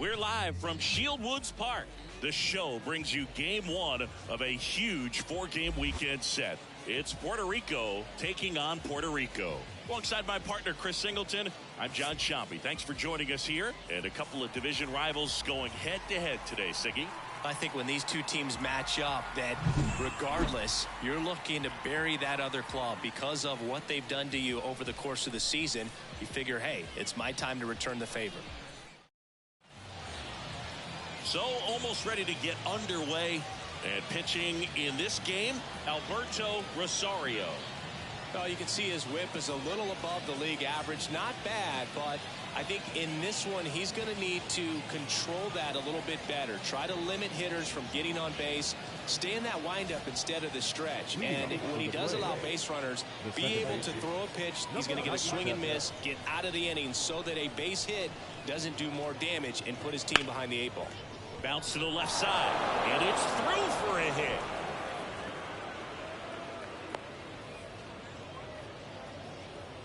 We're live from Shield Woods Park. The show brings you game one of a huge four-game weekend set. It's Puerto Rico taking on Puerto Rico. Alongside my partner, Chris Singleton, I'm John Sciampi. Thanks for joining us here. And a couple of division rivals going head-to-head today, Siggy. I think when these two teams match up, that regardless, you're looking to bury that other club because of what they've done to you over the course of the season. You figure, hey, it's my time to return the favor. So almost ready to get underway, and pitching in this game, Alberto Rosario. Well, you can see his whip is a little above the league average. Not bad, but I think in this one, he's going to need to control that a little bit better. Try to limit hitters from getting on base. Stay in that windup instead of the stretch. And when he does allow base runners, be able to throw a pitch. He's going to get a swing and miss, get out of the inning so that a base hit doesn't do more damage and put his team behind the 8 ball. Bounce to the left side, and it's through for a hit.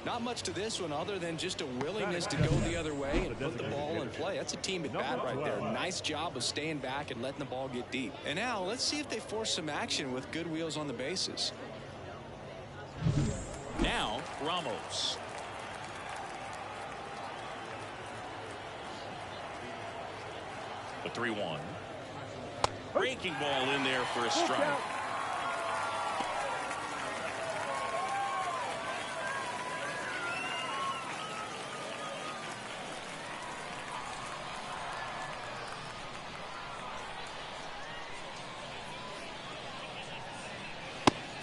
Not much to this one other than just a willingness to go the other way and put the ball in play. That's a team at bat right there. Nice job of staying back and letting the ball get deep. And now let's see if they force some action with good wheels on the bases. Now Ramos. The 3-1. Breaking ball in there for a strike.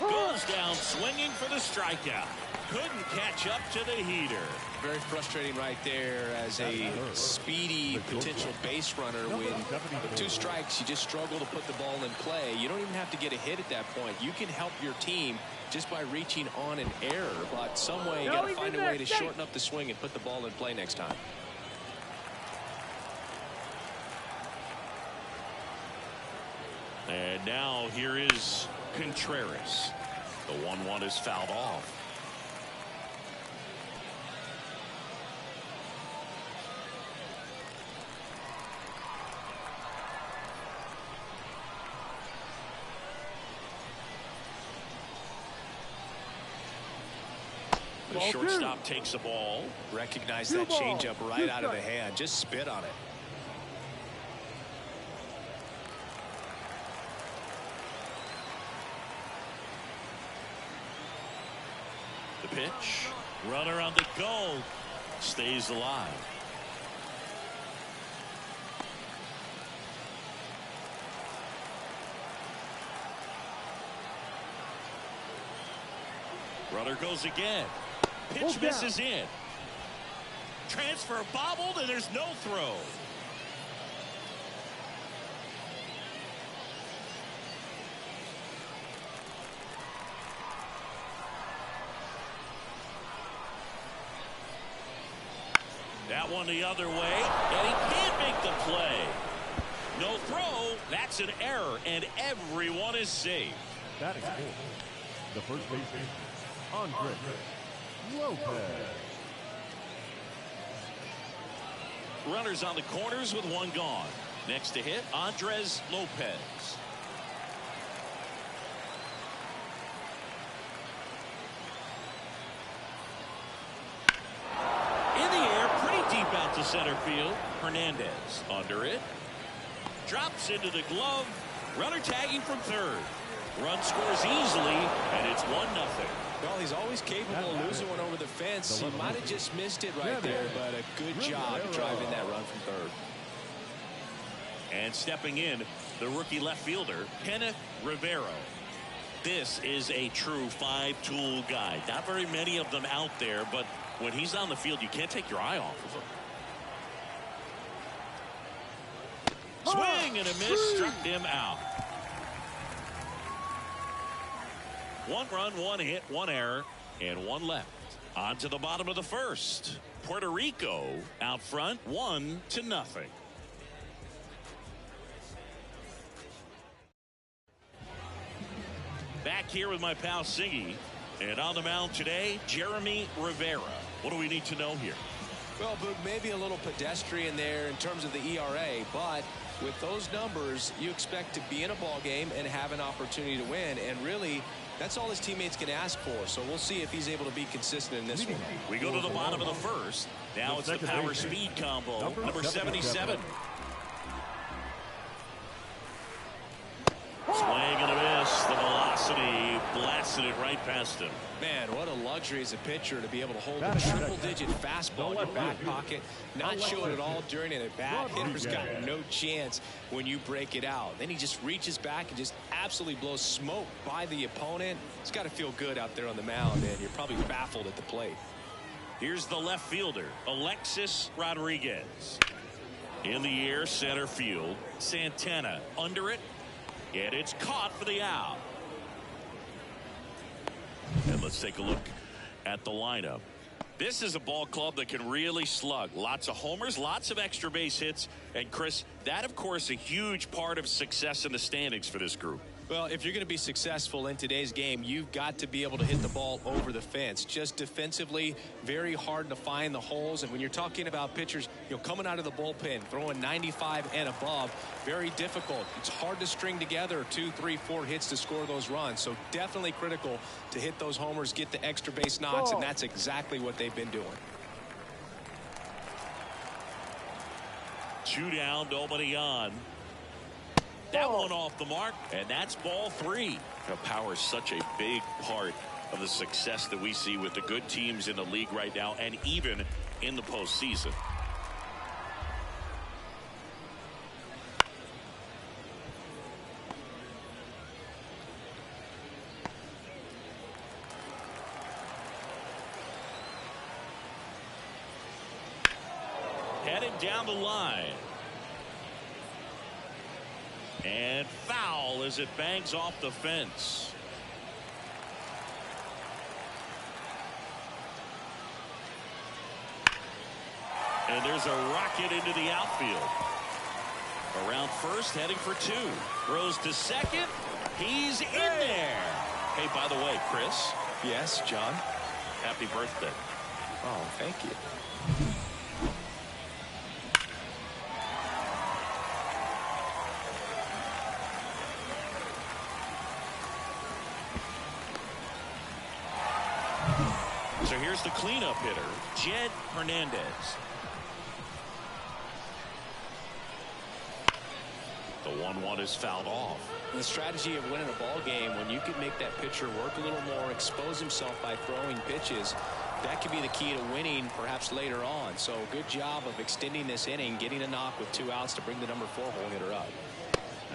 Goes down swinging for the strikeout. Couldn't catch up to the heater. Very frustrating right there as a speedy potential base runner. With 2 strikes, you just struggle to put the ball in play. You don't even have to get a hit at that point. You can help your team just by reaching on an error. But some way, you got to find a way to shorten up the swing and put the ball in play next time. And now here is Contreras. The 1-1 is fouled off. The shortstop takes the ball. Recognize that changeup right out of the hand. Just spit on it. The pitch. Runner on the go. Stays alive. Runner goes again. Pitch misses in. Transfer bobbled, and there's no throw. That one the other way, and he can't make the play. No throw. That's an error, and everyone is safe. That is good. The first baseman, Andres Lopez. Runners on the corners with 1 gone. Next to hit, Andres Lopez. In the air, pretty deep out to center field. Hernandez under it. Drops into the glove. Runner tagging from third. Run scores easily, and it's 1-0. Well, he's always capable of losing one over the fence. He might have just missed it right there, but a good job driving that run from third. And stepping in, the rookie left fielder, Kenneth Rivero. This is a true 5-tool guy. Not very many of them out there, but when he's on the field, you can't take your eye off of him. Swing and a miss, struck him out. 1 run, 1 hit, 1 error, and 1 left. On to the bottom of the first. Puerto Rico out front, 1-0. Back here with my pal Siggy. And on the mound today, Jeremy Rivera. What do we need to know here? Well, Boog, maybe a little pedestrian there in terms of the ERA, but with those numbers, you expect to be in a ball game and have an opportunity to win, and really, that's all his teammates can ask for. So we'll see if he's able to be consistent in this one. We go to the bottom of the first. Now it's the power speed combo, number 77. Swing and a miss. The velocity blasted it right past him. Man, what a luxury as a pitcher to be able to hold a triple-digit fastball in your back pocket, not show it at all during an at-bat. Hitter's got no chance when you break it out. Then he just reaches back and just absolutely blows smoke by the opponent. It's got to feel good out there on the mound, and you're probably baffled at the plate. Here's the left fielder, Alexis Rodriguez. In the air, center field. Santana under it. And it's caught for the out. And let's take a look at the lineup. This is a ball club that can really slug. Lots of homers, lots of extra base hits. And Chris, that of course a huge part of success in the standings for this group. Well, if you're going to be successful in today's game, you've got to be able to hit the ball over the fence. Just defensively, very hard to find the holes. And when you're talking about pitchers, coming out of the bullpen, throwing 95 and above, very difficult. It's hard to string together 2, 3, 4 hits to score those runs. So definitely critical to hit those homers, get the extra base knocks, and that's exactly what they've been doing. 2 down, nobody on. That one off the mark, and that's ball 3. Power is such a big part of the success that we see with the good teams in the league right now, and even in the postseason. Headed down the line. And foul as it bangs off the fence. And there's a rocket into the outfield. Around first, heading for 2. Throws to second. He's in there. Hey, by the way, Chris. Yes, John. Happy birthday. Oh, thank you. So here's the cleanup hitter, Jed Hernandez. The 1-1 is fouled off. The strategy of winning a ball game, when you can make that pitcher work a little more, expose himself by throwing pitches, that could be the key to winning perhaps later on. So good job of extending this inning, getting a knock with 2 outs to bring the number 4 hole hitter up.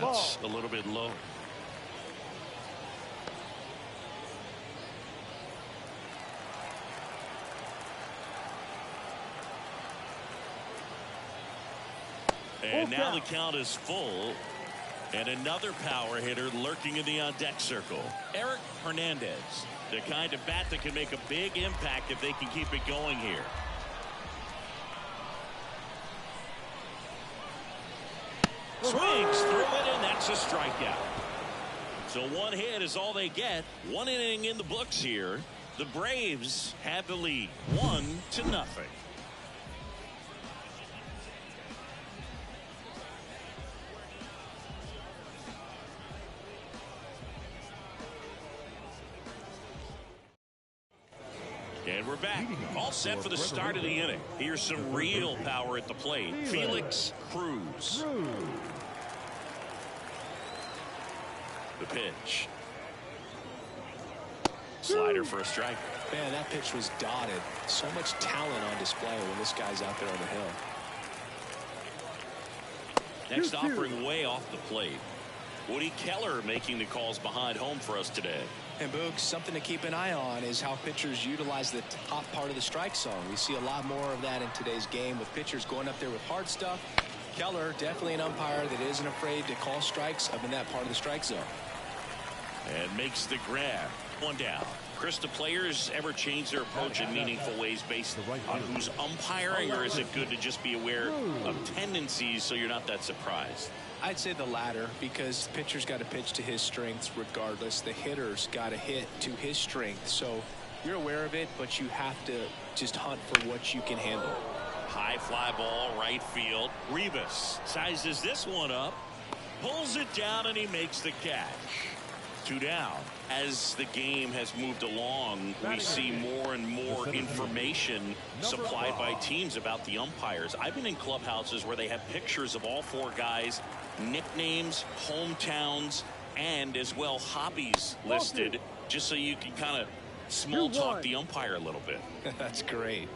That's a little bit low. And now the count is full. And another power hitter lurking in the on-deck circle. Eric Hernandez. The kind of bat that can make a big impact if they can keep it going here. Swings through it, and that's a strikeout. So 1 hit is all they get. 1 inning in the books here. The Braves have the lead, 1-0. And we're back, all set for the start of the inning. Here's some real power at the plate. Felix Cruz. The pitch. Slider for a strike. Man, that pitch was dotted. So much talent on display when this guy's out there on the hill. Next offering way off the plate. Woody Keller making the calls behind home for us today. And Boog, something to keep an eye on is how pitchers utilize the top part of the strike zone. We see a lot more of that in today's game with pitchers going up there with hard stuff. Keller, definitely an umpire that isn't afraid to call strikes up in that part of the strike zone. And makes the grab. 1 down. Chris, do players ever change their approach in meaningful ways based on who's umpiring, or is it good to just be aware of tendencies so you're not that surprised? I'd say the latter, because the pitcher's got to pitch to his strengths regardless. The hitter's got to hit to his strength. So you're aware of it, but you have to just hunt for what you can handle. High fly ball, right field. Rivas sizes this one up, pulls it down, and he makes the catch. 2 down. As the game has moved along, we see more and more information supplied by teams about the umpires. I've been in clubhouses where they have pictures of all 4 guys, nicknames, hometowns, and as well hobbies listed, just so you can kind of small talk the umpire a little bit. That's great.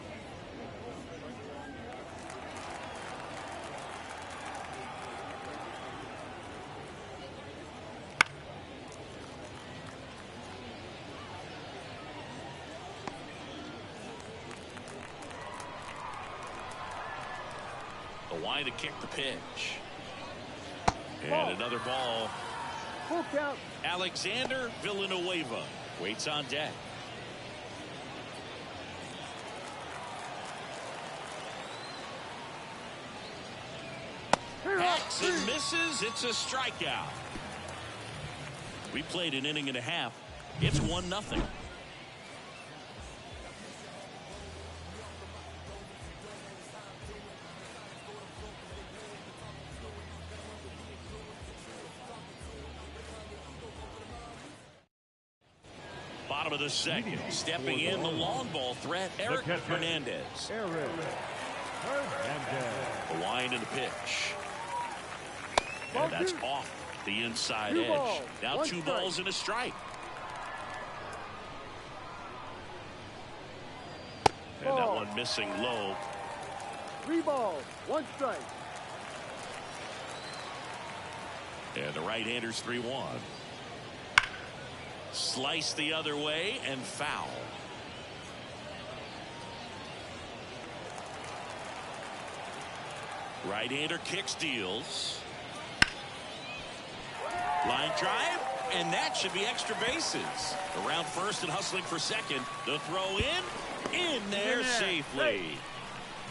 The line to kick the pitch. And another ball. Full count. Alexander Villanueva waits on deck. Hacks and misses. It's a strikeout. We played an inning and a half. It's 1-0. Bottom of the second. Stepping in the long ball threat, Eric Hernandez. The wind and the pitch. And that's off the inside edge. Now 2 balls and a strike. And that one missing low. 3 balls, 1 strike. And the right-hander's 3-1. Slice the other way and foul. Right-hander kicks, deals. Line drive, and that should be extra bases. Around first and hustling for second. The throw in there safely.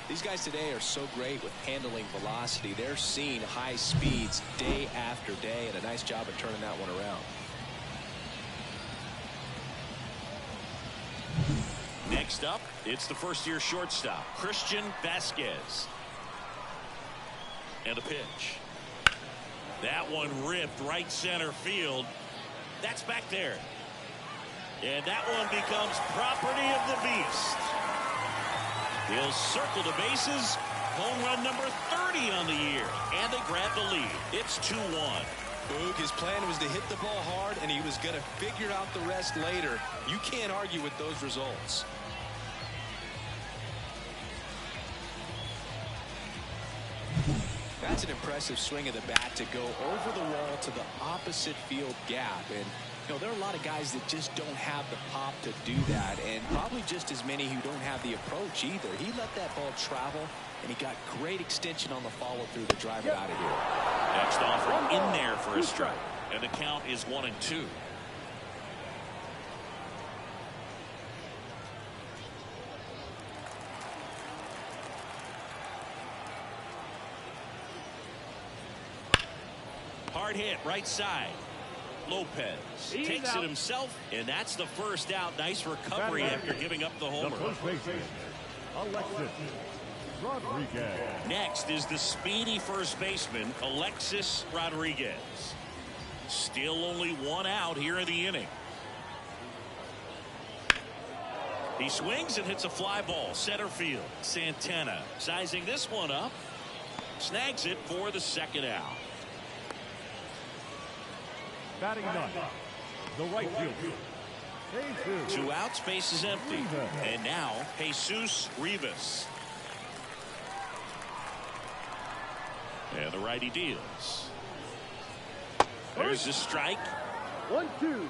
These guys today are so great with handling velocity. They're seeing high speeds day after day, and a nice job of turning that one around. Next up, it's the first-year shortstop, Christian Vasquez. And a pitch. That one ripped right center field. That's back there. And that one becomes property of the beast. He'll circle the bases. Home run number 30 on the year. And they grab the lead. It's 2-1. Boog, his plan was to hit the ball hard, and he was going to figure out the rest later. You can't argue with those results. That's an impressive swing of the bat to go over the wall to the opposite field gap. And, you know, there are a lot of guys that just don't have the pop to do that, and probably just as many who don't have the approach either. He let that ball travel, and he got great extension on the follow-through to drive it out of here. Next offer in there for a strike. And the count is 1-2. Hard hit right side. Lopez takes it himself, and that's the first out. Nice recovery after giving up the homer. Alexis Rodriguez. Next is the speedy first baseman, Alexis Rodriguez. Still only 1 out here in the inning. He swings and hits a fly ball, center field. Santana sizing this one up. Snags it for the second out. Batting 9, the right fielder. 2 outs, base is empty. And now Jesus Rivas. And the righty deals. There's a strike. 1-2.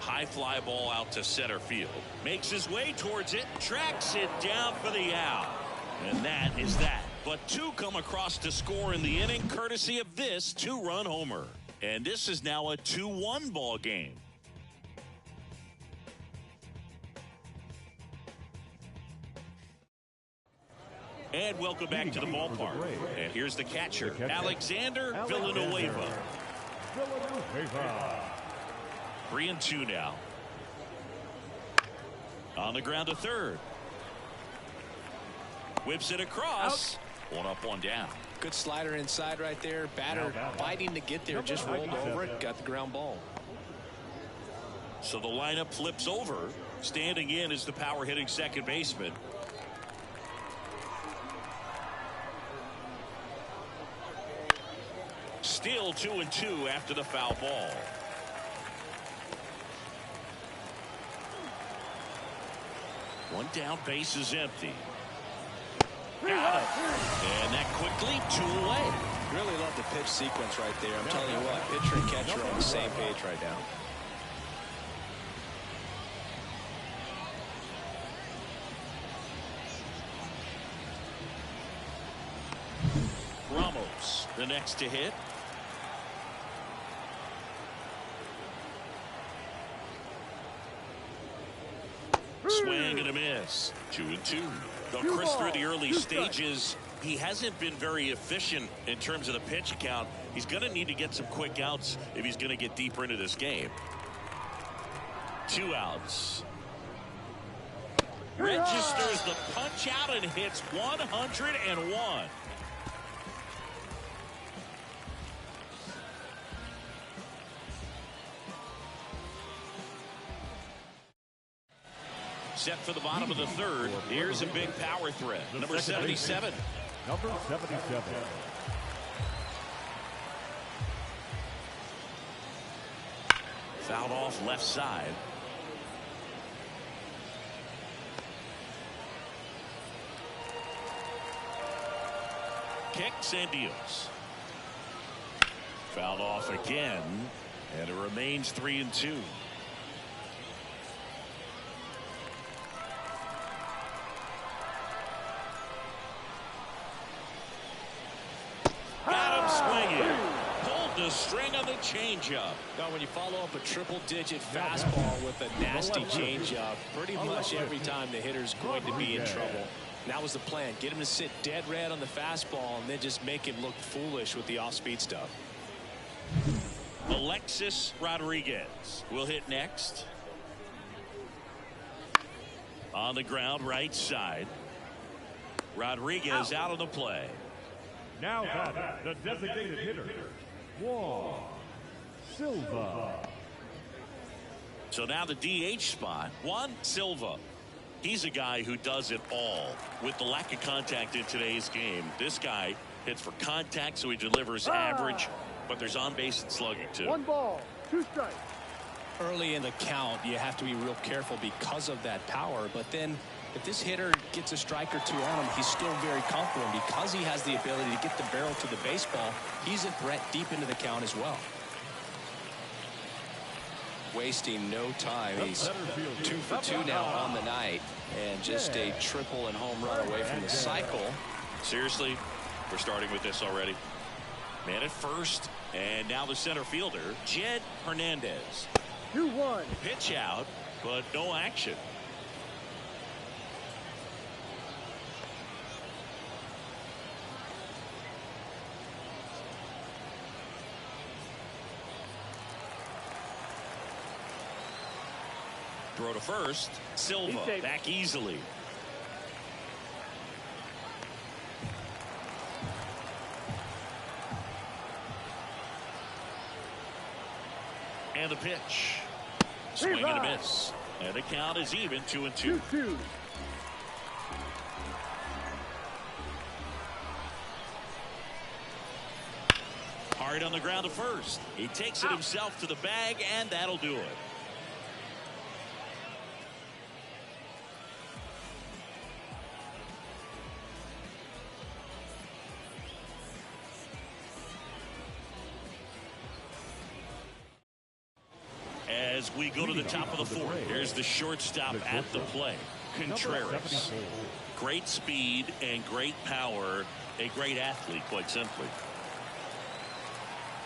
High fly ball out to center field. Makes his way towards it. Tracks it down for the out. And that is that. But 2 come across to score in the inning, courtesy of this 2-run homer. And this is now a 2-1 ball game. And welcome back to the ballpark. And here's the catcher, Alexander Villanueva. 3-2 now. On the ground to third. Whips it across. One up, one down. Good slider inside right there. Batter fighting to get there. Just rolled over it. Got the ground ball. So the lineup flips over. Standing in is the power hitting second baseman. Still 2-2 after the foul ball. One down, base is empty. Got it. And that quickly, 2 away. Really love the pitch sequence right there. I'm telling you what, pitcher and catcher are on the same page right now. Ramos, the next to hit. Swing and a miss. 2-2. Though Chris, through the early stages, he hasn't been very efficient in terms of the pitch count. He's going to need to get some quick outs if he's going to get deeper into this game. 2 outs. Registers the punch out and hits 101. Set for the bottom of the third. Here's a big power threat. Number 77. Number 77. Fouled off left side. Kicks and deals. Fouled off again. And it remains 3-2. The string on the changeup. Now, when you follow up a triple-digit fastball with a nasty changeup, pretty much every time the hitter's going to be in trouble. And that was the plan. Get him to sit dead red on the fastball and then just make him look foolish with the off-speed stuff. Alexis Rodriguez will hit next. On the ground, right side. Rodriguez out of the play. Now batting, the designated hitter, Juan Silva. So now the DH spot, Juan Silva. He's a guy who does it all. With the lack of contact in today's game, this guy hits for contact, so he delivers average, but there's on base and slugging too. 1 ball, 2 strikes. Early in the count, you have to be real careful because of that power, but then if this hitter gets a strike or 2 on him, he's still very comfortable. And because he has the ability to get the barrel to the baseball, he's a threat deep into the count as well. Wasting no time. He's 2 for 2 now on the night, and just a triple and home run away from the cycle. Seriously, we're starting with this already. Man at first, and now the center fielder, Jed Hernandez. 2-1. Pitch out, but no action. Throw to first. Silva back easily. And the pitch. Swing and a miss. And the count is even, 2-2. 2-2. Hard on the ground to first. He takes it himself to the bag, and that'll do it. As we go to the top of the fourth, here's the shortstop at the play, Contreras. Great speed and great power, a great athlete, quite simply.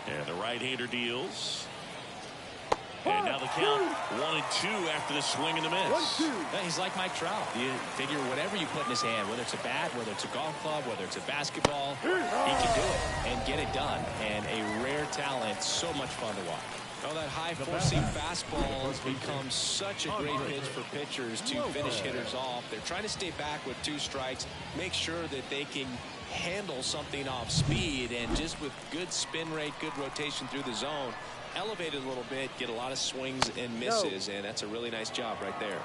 And the right-hander deals. And now the count 1-2 after the swing and the miss. Yeah, he's like Mike Trout. You figure whatever you put in his hand, whether it's a bat, whether it's a golf club, whether it's a basketball, he can do it and get it done. And a rare talent, so much fun to watch. Oh, that high four-seam fastball has become such a great pitch for pitchers to finish hitters off. They're trying to stay back with 2 strikes, make sure that they can handle something off speed, and just with good spin rate, good rotation through the zone, elevate it a little bit, get a lot of swings and misses, and that's a really nice job right there.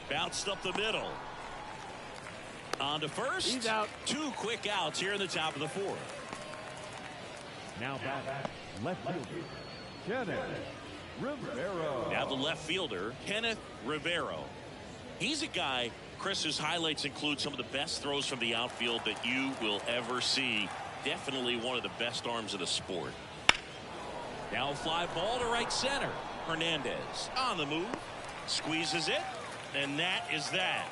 Bounced up the middle. On to first. He's out. 2 quick outs here in the top of the 4th. Now back, left fielder, Kenneth Rivero. Now the left fielder, Kenneth Rivero. He's a guy, Chris, whose highlights include some of the best throws from the outfield that you will ever see. Definitely one of the best arms of the sport. Now a fly ball to right center. Hernandez on the move. Squeezes it. And that is that.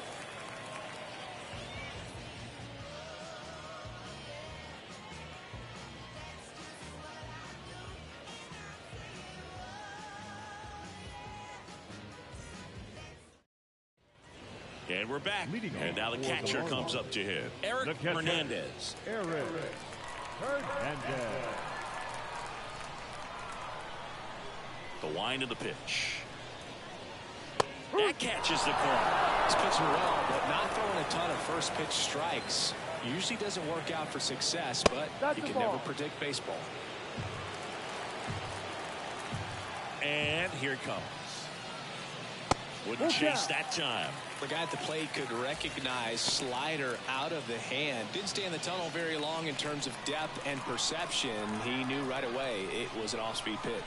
And we're back. And now the catcher comes up to hit. Eric Hernandez. Eric Hernandez. The wind of the pitch. That catches the corner. He's pitching well, but not throwing a ton of first pitch strikes. Usually doesn't work out for success, but you can never predict baseball. And here it comes. Wouldn't chase that time. The guy at the plate could recognize slider out of the hand. Didn't stay in the tunnel very long in terms of depth and perception. He knew right away it was an off-speed pitch.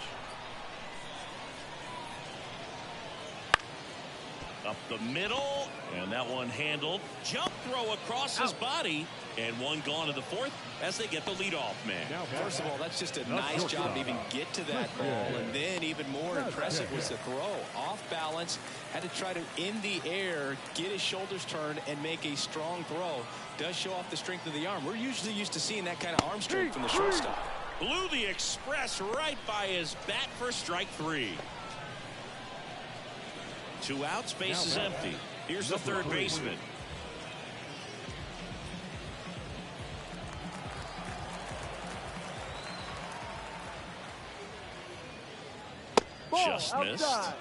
Up the middle, and that one handled. Jump throw across his body, and one gone to the 4th as they get the leadoff man. Now, first of all, that's just a nice job to even get to that ball, and then even more impressive was the throw. Off balance, had to try to, in the air, get his shoulders turned and make a strong throw. Does show off the strength of the arm. We're usually used to seeing that kind of arm strength from the shortstop. Blew the express right by his bat for strike 3. 2 outs, base is empty. Here's the third baseman. Just missed.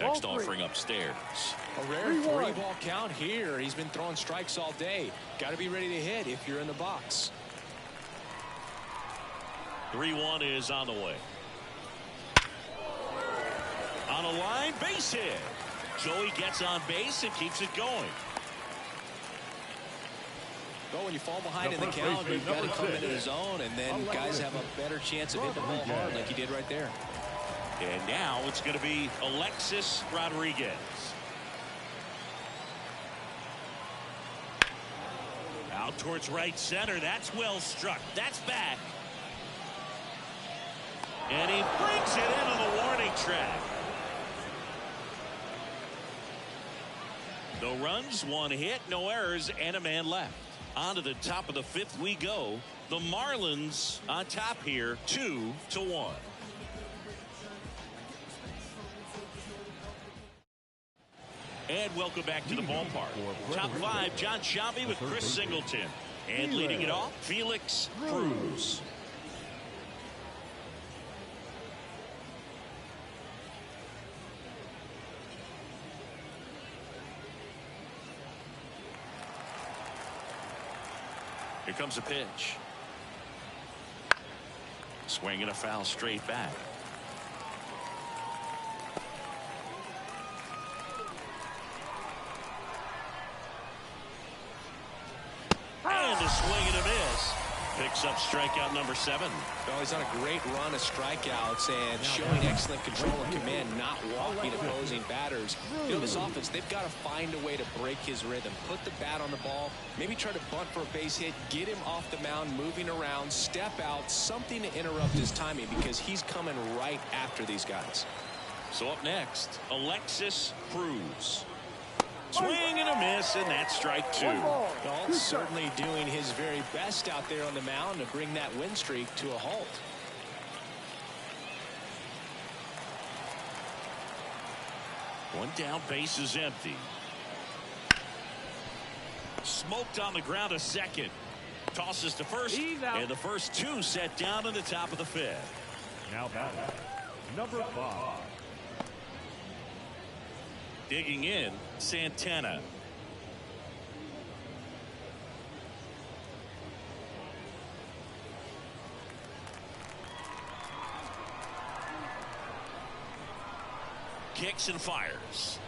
Next offering upstairs. A rare 3-ball count here. He's been throwing strikes all day. Got to be ready to hit if you're in the box. 3-1 is on the way. On a line, base hit. Joey gets on base and keeps it going. Well, when you fall behind in the count, you've got to come into the zone, and then guys have a better chance of hitting the ball hard like he did right there. And now it's going to be Alexis Rodriguez. Out towards right center. That's well struck. That's back. And he brings it into the warning track. No runs, 1 hit, no errors, and a man left. On to the top of the 5th we go. The Marlins on top here, 2-1. And welcome back to the ballpark. Top 5, John Sciambi with Chris Singleton. And leading it off, Felix Cruz. Here comes a pitch. Swing and a foul straight back. And a swing and a miss. Picks picks up strikeout number 7. Well, he's on a great run of strikeouts and showing excellent control and command, not walking opposing batters. You know, this offense, they've got to find a way to break his rhythm, put the bat on the ball, maybe try to bunt for a base hit, get him off the mound, moving around, step out, something to interrupt his timing, because he's coming right after these guys. So up next, Alexis Cruz. Swing and a miss, and that's strike 2. Well, certainly doing his very best out there on the mound to bring that win streak to a halt. One down, base is empty. Smoked on the ground to second. Tosses to first, and the first 2 set down in the top of the 5th. Now batting, number 5. Digging in, Santana. Kicks and fires.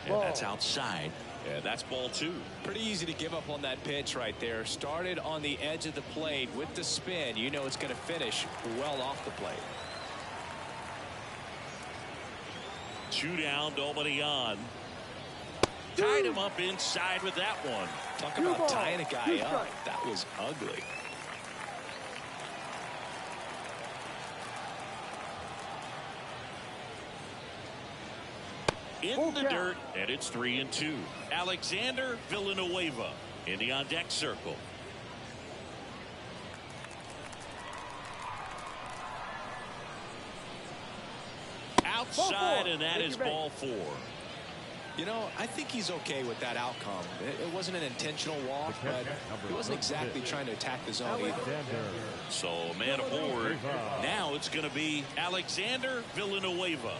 And that's outside. Yeah, that's ball 2. Pretty easy to give up on that pitch right there. Started on the edge of the plate with the spin. You know it's going to finish well off the plate. 2 down, nobody on. Tied him up inside with that one. Talk about tying a guy up. That was ugly. In the dirt, and it's 3-2. Alexander Villanueva in the on-deck circle. Outside, and that is ball 4. You know, I think he's okay with that outcome. It wasn't an intentional walk, but he wasn't exactly trying to attack the zone either. So man aboard. Now it's going to be Alexander Villanueva.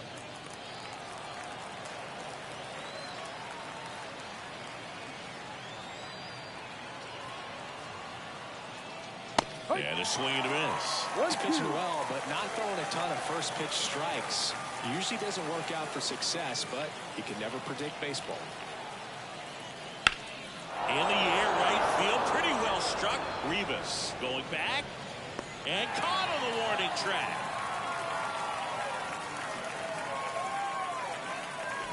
And a swing and a miss. He's pitching well, but not throwing a ton of first pitch strikes. Usually doesn't work out for success, but you can never predict baseball. In the air, right field, pretty well struck. Rivas going back and caught on the warning track.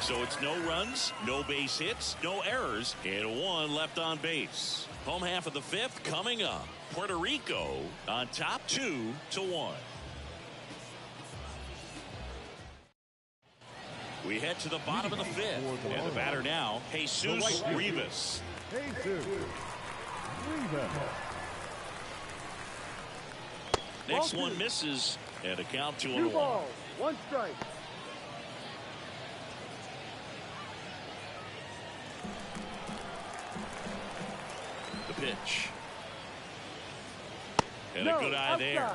So it's no runs, no base hits, no errors, and 1 left on base. Home half of the 5th coming up. Puerto Rico on top 2-1. We head to the bottom of the 5th. And the batter now, Jesus Rivas. Next one misses, and a count 2-1. 2 balls, 1 strike. The pitch. And a good eye there.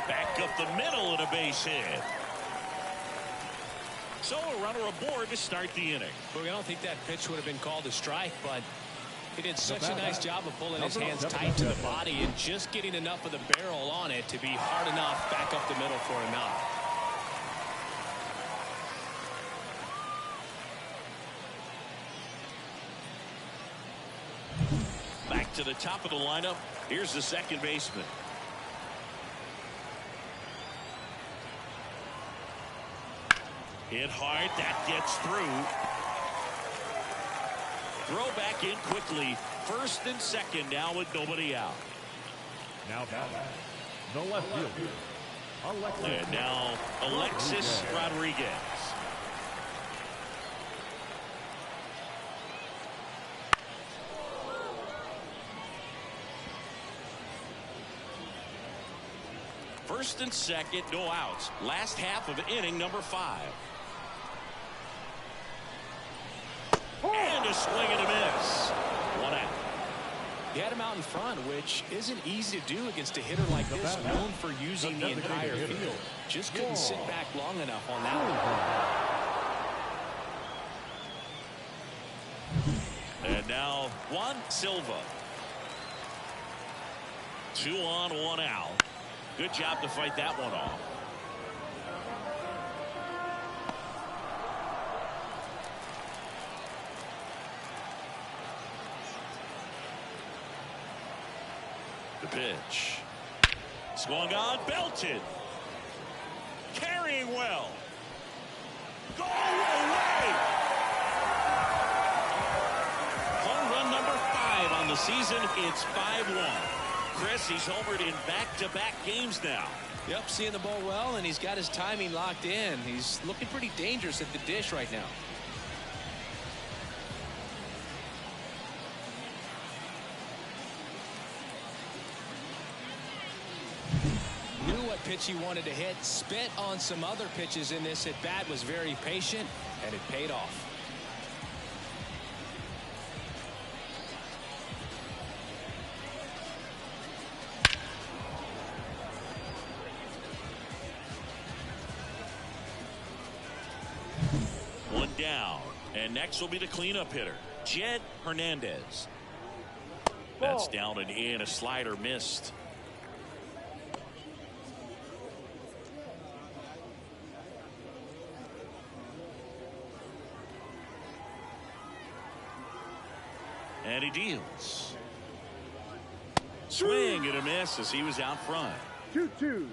Back up the middle and a base hit. So a runner aboard to start the inning. Well, I don't think that pitch would have been called a strike, but he did such a nice job of pulling his hands tight to the body and just getting enough of the barrel on it to be hard enough back up the middle for a knock. Back to the top of the lineup. Here's the second baseman. Hit hard. That gets through. Throw back in quickly. First and second now with nobody out. Now back. The left fielder. And now Alexis Rodriguez. First and second, no outs. Last half of inning number 5. And a swing and a miss. 1 out. He had him out in front, which isn't easy to do against a hitter like this, known for using the entire field. Just couldn't sit back long enough on that one. And now Juan Silva. 2 on, 1 out. Good job to fight that one off. The pitch. Swung on, belted. Carrying well. Go away. Home run number 5 on the season. It's 5-1. Chris, he's homered in back-to-back games now. Yep, seeing the ball well, and he's got his timing locked in. He's looking pretty dangerous at the dish right now. Knew what pitch he wanted to hit. Spent on some other pitches in this at bat. Was very patient, and it paid off. One down, and next will be the cleanup hitter, Jed Hernandez. That's down and in. A slider missed. And he deals. Swing and a miss as he was out front. 2-2.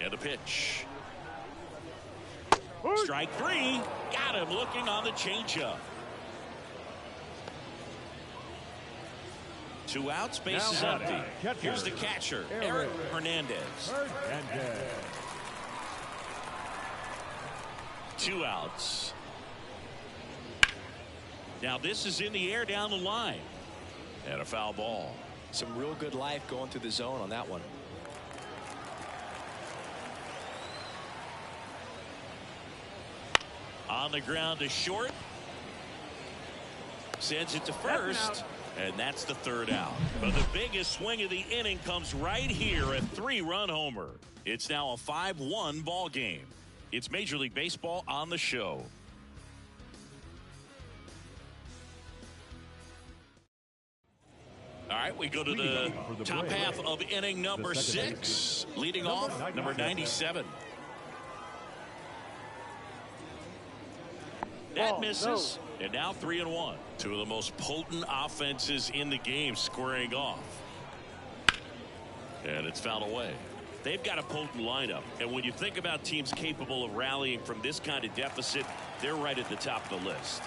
And the pitch. Strike 3. Got him looking on the changeup. 2 outs, base is empty. Here's the catcher, Eric Hernandez. 2 outs. Now this is in the air down the line. And a foul ball. Some real good life going through the zone on that one. On the ground to short. Sends it to first. And that's the 3rd out. But the biggest swing of the inning comes right here, a 3-run homer. It's now a 5-1 ball game. It's Major League Baseball on the show. All right, we go to the top half of inning number 6. Leading off, number 97. That misses, and now 3-1. 2 of the most potent offenses in the game squaring off. And it's fouled away. They've got a potent lineup, and when you think about teams capable of rallying from this kind of deficit, they're right at the top of the list.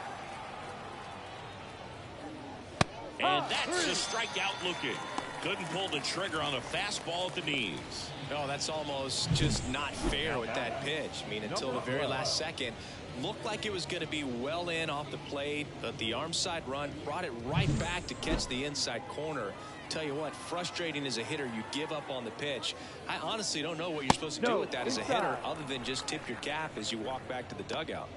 And that's a strikeout looking. Couldn't pull the trigger on a fastball at the knees. No, that's almost just not fair with that pitch. I mean, until the very last second, looked like it was going to be well in off the plate, but the arm side run brought it right back to catch the inside corner. Tell you what, frustrating as a hitter, you give up on the pitch. I honestly don't know what you're supposed to do with that as a hitter other than just tip your cap as you walk back to the dugout.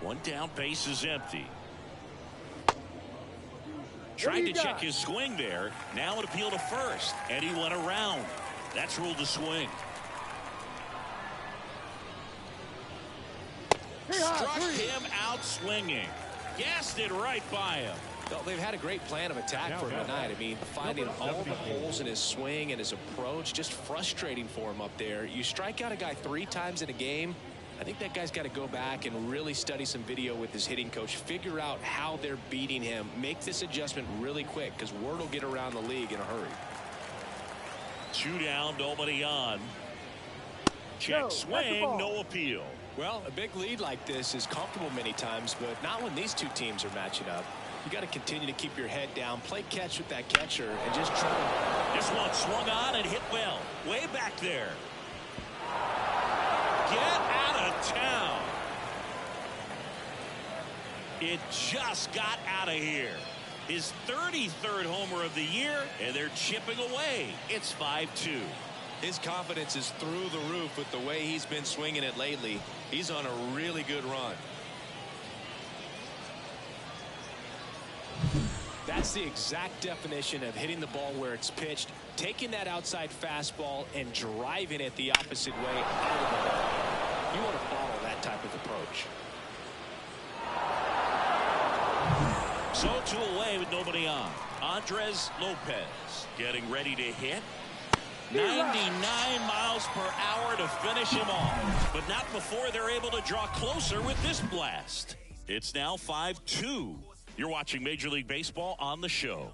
One down, base is empty. Tried to check his swing there. Now an appeal to first, and he went around. That's ruled a swing. Struck him out swinging. Gassed it right by him. Well, they've had a great plan of attack for him tonight. I mean, finding all the holes in his swing and his approach, just frustrating for him up there. You strike out a guy 3 times in a game. I think that guy's got to go back and really study some video with his hitting coach, figure out how they're beating him, make this adjustment really quick, because word will get around the league in a hurry. 2 down, nobody on. Check swing, no appeal. Well, a big lead like this is comfortable many times, but not when these two teams are matching up. You got to continue to keep your head down, play catch with that catcher, and just try to... This one swung on and hit well. Way back there. Get out of town. It just got out of here. His 33rd homer of the year, and they're chipping away. It's 5-2. His confidence is through the roof with the way he's been swinging it lately. He's on a really good run. That's the exact definition of hitting the ball where it's pitched, taking that outside fastball and driving it the opposite way out of the ball. You want to follow that type of approach. So 2 away with nobody on. Andres Lopez getting ready to hit. 99 miles per hour to finish him off, but not before they're able to draw closer with this blast. It's now 5-2. You're watching Major League Baseball on the show.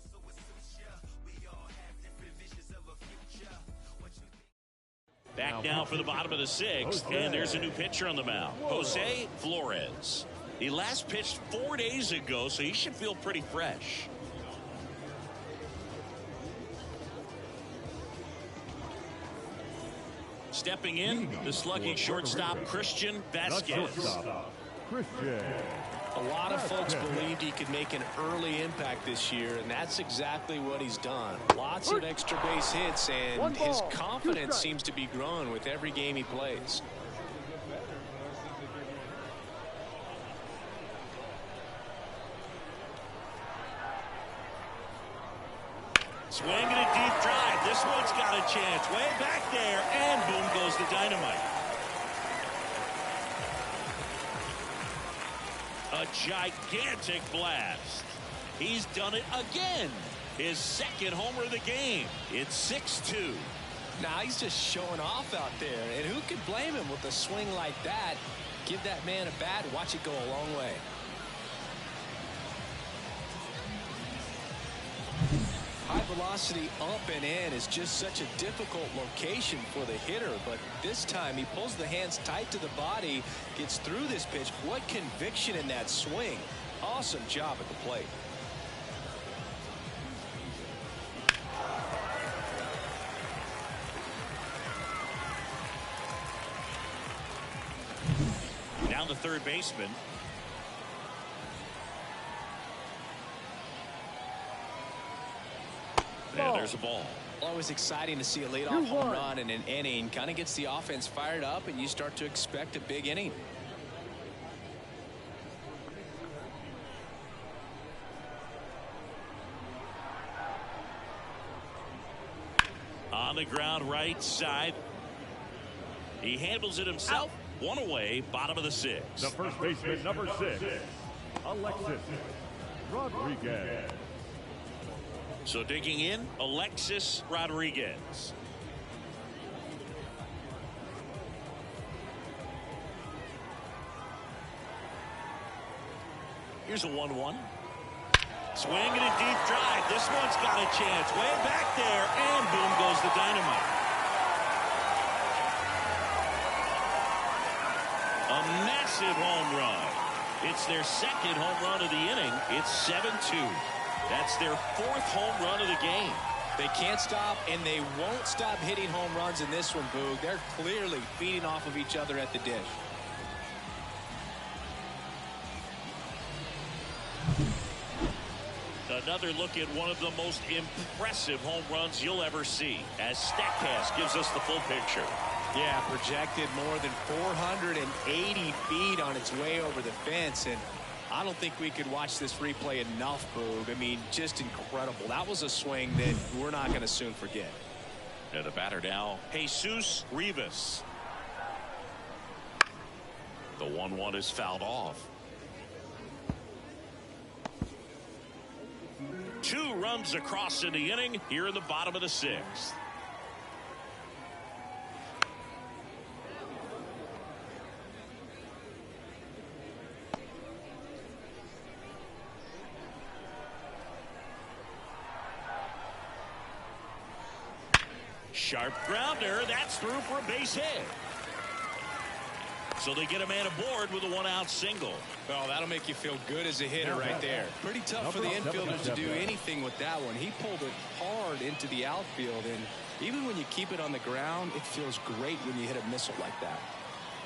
Back now for the bottom of the 6th, and there's a new pitcher on the mound, Jose Flores. He last pitched 4 days ago, so he should feel pretty fresh. Stepping in, the slugging shortstop, Christian Vasquez. A lot of folks believed he could make an early impact this year, and that's exactly what he's done. Lots of extra base hits, and his confidence seems to be growing with every game he plays. Swing and a deep drive. This one's got a chance. Way back there, and boom goes the dynamite. A gigantic blast. He's done it again. His 2nd homer of the game. It's 6-2. Now he's just showing off out there, and who could blame him with a swing like that? Give that man a bat, watch it go a long way. High velocity up and in is just such a difficult location for the hitter, but this time he pulls the hands tight to the body, gets through this pitch. What conviction in that swing. Awesome job at the plate. Down the third baseman. And there's a ball. Always exciting to see a leadoff home run in an inning. Kind of gets the offense fired up, and you start to expect a big inning. On the ground, right side. He handles it himself. 1 away, bottom of the 6th. The first baseman, number 6, Alexis Rodriguez. So digging in, Alexis Rodriguez. Here's a 1-1. Swing and a deep drive. This one's got a chance. Way back there, and boom goes the dynamite. A massive home run. It's their 2nd home run of the inning. It's 7-2. That's their 4th home run of the game. They can't stop, and they won't stop hitting home runs in this one, Boog. They're clearly feeding off of each other at the dish. Another look at one of the most impressive home runs you'll ever see, as StatCast gives us the full picture. Yeah, projected more than 480 feet on its way over the fence, and I don't think we could watch this replay enough, Boog. I mean, just incredible. That was a swing that we're not going to soon forget. And the batter now, Jesus Rivas. The 1-1 is fouled off. 2 runs across in the inning here in the bottom of the 6th. Sharp grounder. That's through for a base hit. So they get a man aboard with a 1-out single. Oh, that'll make you feel good as a hitter right there. Pretty tough for the infielders to do anything with that one. He pulled it hard into the outfield, and even when you keep it on the ground, it feels great when you hit a missile like that.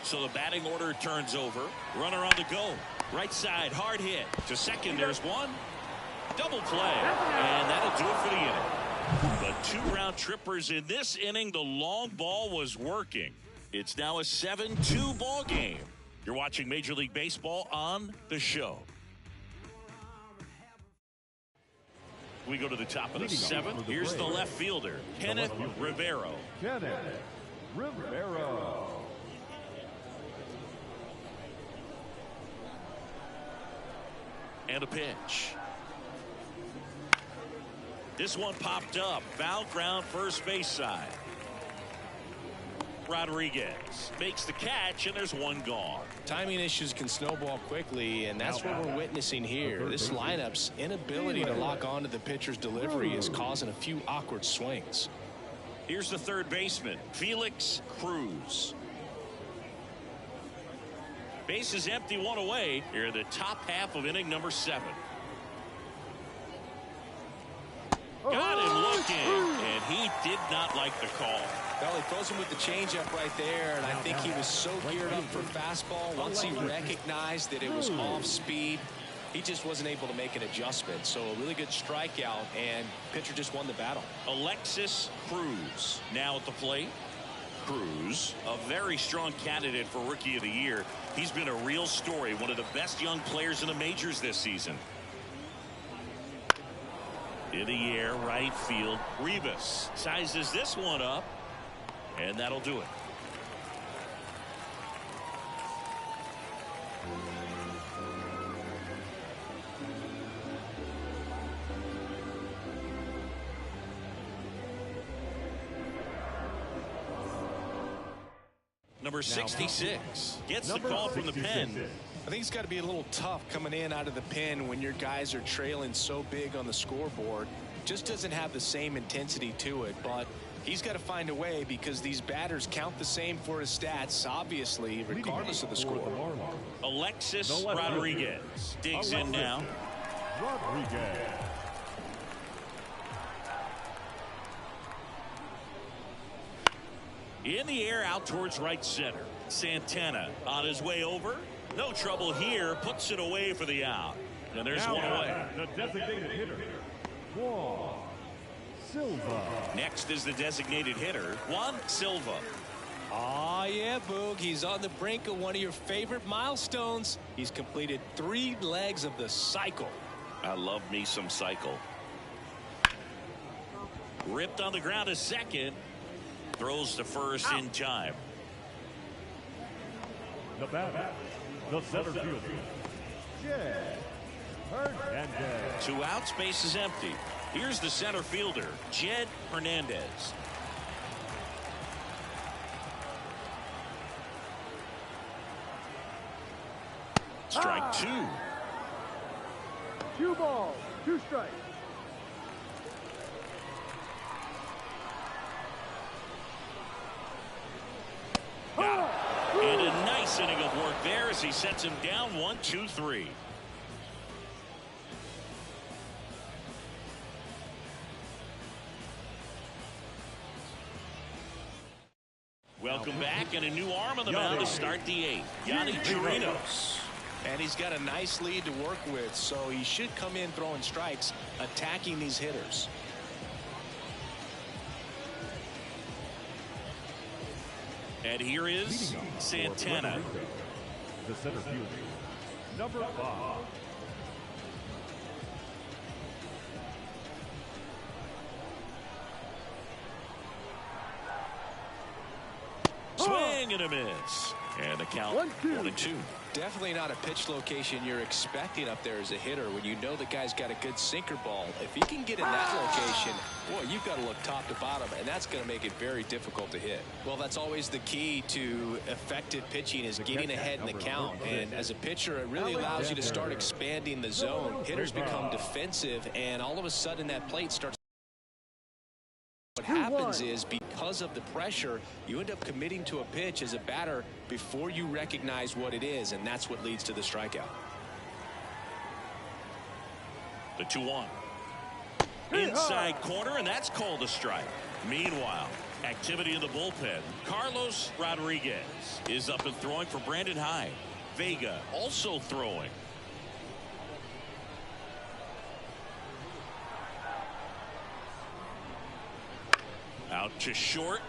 So the batting order turns over. Runner on the go. Right side, hard hit. To second, there's one. Double play. And that'll do it for the inning. But 2 round trippers in this inning. The long ball was working. It's now a 7-2 ball game. You're watching Major League Baseball on the show. We go to the top of the seventh. Here's the left fielder, Kenneth Rivero. Kenneth Rivero. And a pitch. This one popped up. Foul ground, first base side. Rodriguez makes the catch, and there's one gone. Timing issues can snowball quickly, and that's what we're witnessing here. This lineup's inability to lock onto the pitcher's delivery is causing a few awkward swings. Here's the third baseman, Felix Cruz. Base is empty, one away. Here in the top half of inning number 7. Got him looking, and he did not like the call. Well, he throws him with the changeup right there, and I think he was so geared up for fastball. Once he recognized that it was off speed, he just wasn't able to make an adjustment. So a really good strikeout, and pitcher just won the battle. Alexis Cruz now at the plate. Cruz, a very strong candidate for Rookie of the Year. He's been a real story, one of the best young players in the majors this season. In the air, right field. Rivas sizes this one up, and that'll do it. Number 66 gets the call from the pen. I think it's got to be a little tough coming in out of the pen when your guys are trailing so big on the scoreboard. Just doesn't have the same intensity to it, but he's got to find a way because these batters count the same for his stats, obviously, regardless of the score. Alexis Rodriguez digs in now. Rodriguez. In the air, out towards right center. Santana on his way over. No trouble here. Puts it away for the out. And there's one away. The designated hitter, Juan Silva. Next is the designated hitter, Juan Silva. Oh, yeah, Boog. He's on the brink of one of your favorite milestones. He's completed 3 legs of the cycle. I love me some cycle. Ripped on the ground a second. Throws to first in time. The batter, the center fielder, Jed Hernandez. 2 outs, base is empty. Here's the center fielder, Jed Hernandez. Strike 2. 2 balls, 2 strikes. Got it. And a nice inning of work there as he sets him down 1-2-3. Welcome back, and a new arm on the mound to start the 8th. Yanni Chirinos. And he's got a nice lead to work with, so he should come in throwing strikes, attacking these hitters. And here is Santana. The center fielder, number 5. Swing and a miss. And the count 1-2. Definitely not a pitch location you're expecting up there as a hitter when you know the guy's got a good sinker ball. If he can get in that location, boy, you've got to look top to bottom, and that's going to make it very difficult to hit. Well, that's always the key to effective pitching is getting ahead in the count. And as a pitcher, it really allows you to start expanding the zone. Hitters become defensive, and all of a sudden that plate starts. What happens is because of the pressure, you end up committing to a pitch as a batter before you recognize what it is, and that's what leads to the strikeout. The 2-1. Inside corner, and that's called a strike. Meanwhile, activity in the bullpen. Carlos Rodriguez is up and throwing for Brandon Hyde. Vega also throwing. Out to short.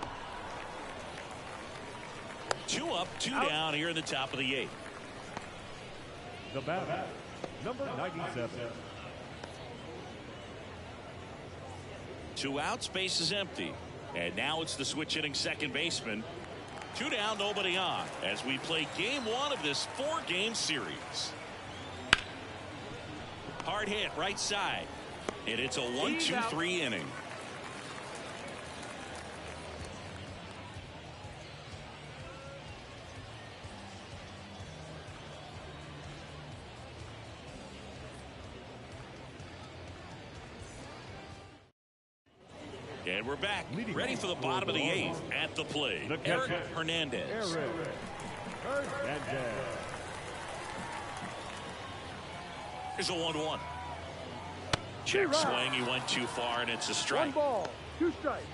2 up, 2 down here in the top of the 8th. The batter, number 97. 2 outs, base is empty. And now it's the switch hitting second baseman. 2 down, nobody on, as we play game 1 of this 4-game series. Hard hit right side. And it's a 1-2-3 inning. And we're back, ready for the bottom of the 8th. At the plate, Eric Hernandez. Here's a 1-1. Check swing, he went too far, and it's a strike. 1 ball, 2 strikes.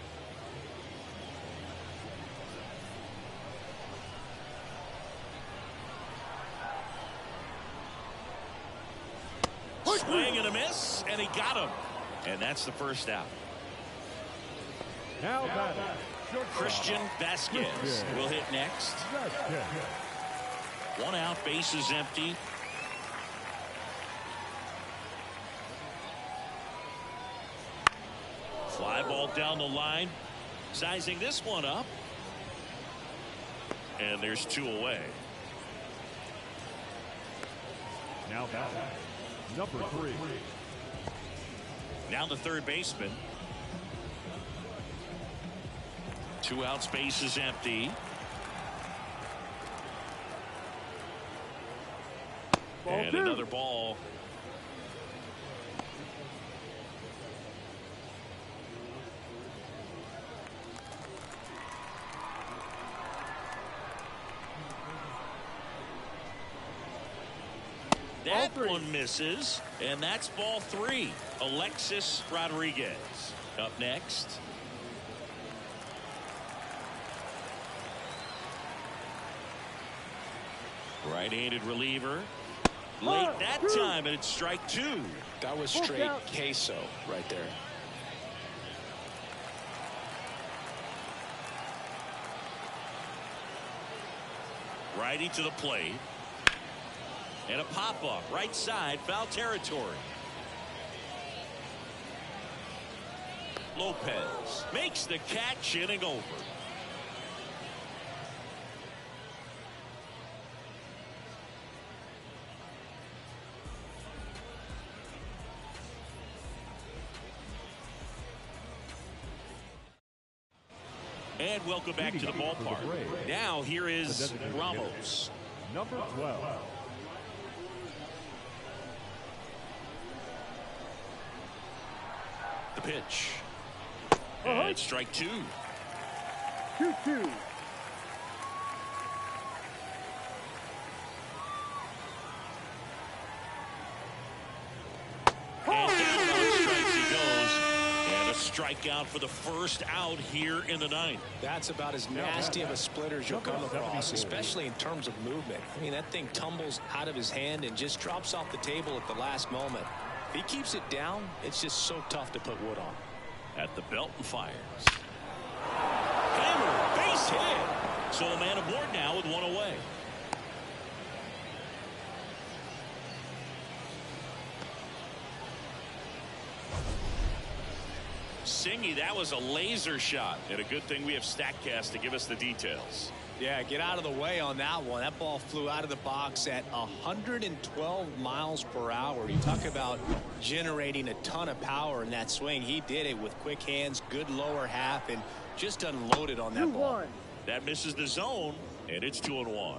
Swing and a miss, and he got him. And that's the first out. Now batting, Christian Vasquez will hit next. 1 out, base is empty. Fly ball down the line. Sizing this one up. And there's 2 away. Now batting, number 3. Now the third baseman. 2 outs, base is empty. And another ball. That one misses, and that's ball 3. Alexis Rodriguez up next. Right-handed reliever. Late that time, and it's strike 2. That was straight queso right there. Righty to the plate. And a pop-up, right side, foul territory. Lopez makes the catch, inning over. And welcome back to the ballpark. Now here is Ramos. Number 12. The pitch. And strike 2. 2-2. And down on strikes he goes. And a strikeout for the first out here in the 9th. That's about as nasty of a splitter as you'll come across, especially in terms of movement. I mean, that thing tumbles out of his hand and just drops off the table at the last moment. If he keeps it down, it's just so tough to put wood on. At the belt and fires. Hammer, base hit. So a man aboard now with 1 away. Singy, that was a laser shot. And a good thing we have StatCast to give us the details. Yeah, get out of the way on that one. That ball flew out of the box at 112 miles per hour. You talk about generating a ton of power in that swing. He did it with quick hands, good lower half, and just unloaded on that ball. That misses the zone, and it's 2-1.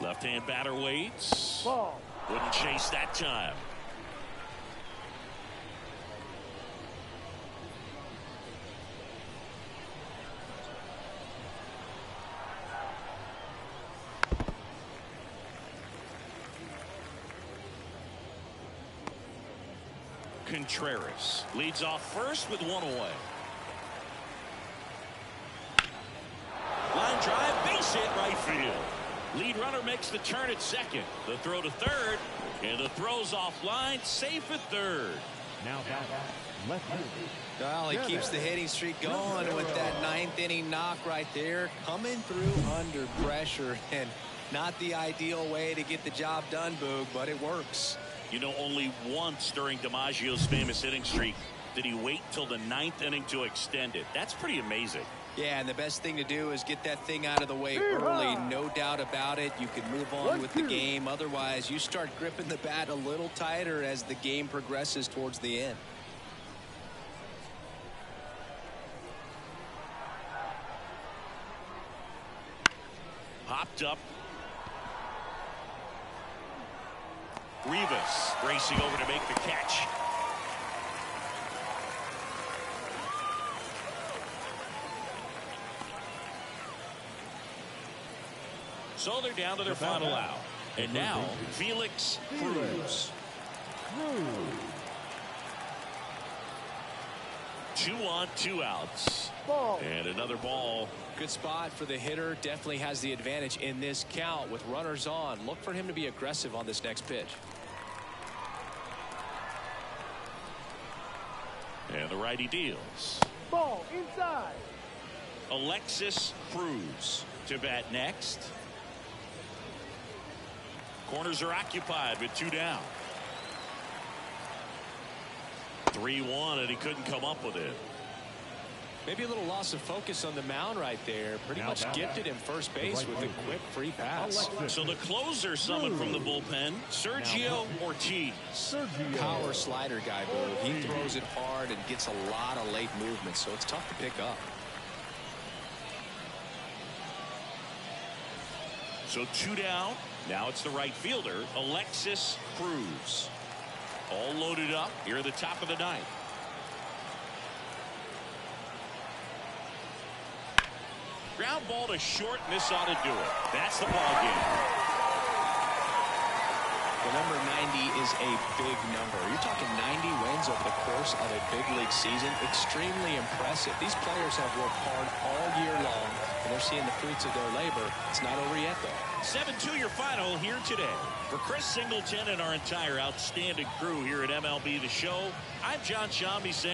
Left-hand batter waits. Ball. Wouldn't chase that time. Contreras leads off first with 1 away. Line drive, base hit, right field. Lead runner makes the turn at second. The throw to third, and the throw's offline, safe at third. Now batting, left field. Well, he keeps the hitting streak going with that 9th inning knock right there. Coming through under pressure, and not the ideal way to get the job done, Boog, but it works. You know, only once during DiMaggio's famous hitting streak did he wait till the 9th inning to extend it. That's pretty amazing. Yeah, and the best thing to do is get that thing out of the way early. No doubt about it. You can move on with the game. Otherwise, you start gripping the bat a little tighter as the game progresses towards the end. Popped up. Rivas racing over to make the catch. So they're down to their final out. And now, Felix Cruz. 2 on, 2 outs. Ball. And another ball. Good spot for the hitter. Definitely has the advantage in this count with runners on. Look for him to be aggressive on this next pitch. And the righty deals. Ball inside. Alexis Cruz to bat next. Corners are occupied with 2 down. 3-1, and he couldn't come up with it. Maybe a little loss of focus on the mound right there. Pretty much gifted him first base with a quick free pass. So the closer summoned from the bullpen, Sergio Ortiz. Power slider guy, Bo. He throws it hard and gets a lot of late movement, so it's tough to pick up. So 2 down. Now it's the right fielder, Alexis Cruz. All loaded up here at the top of the 9th. Ground ball to short, and this ought to do it. That's the ball game. The number 90 is a big number. You're talking 90 wins over the course of a big league season. Extremely impressive. These players have worked hard all year long, and they're seeing the fruits of their labor. It's not over yet, though. 7-2 your final here today. For Chris Singleton and our entire outstanding crew here at MLB The Show, I'm John Shambi saying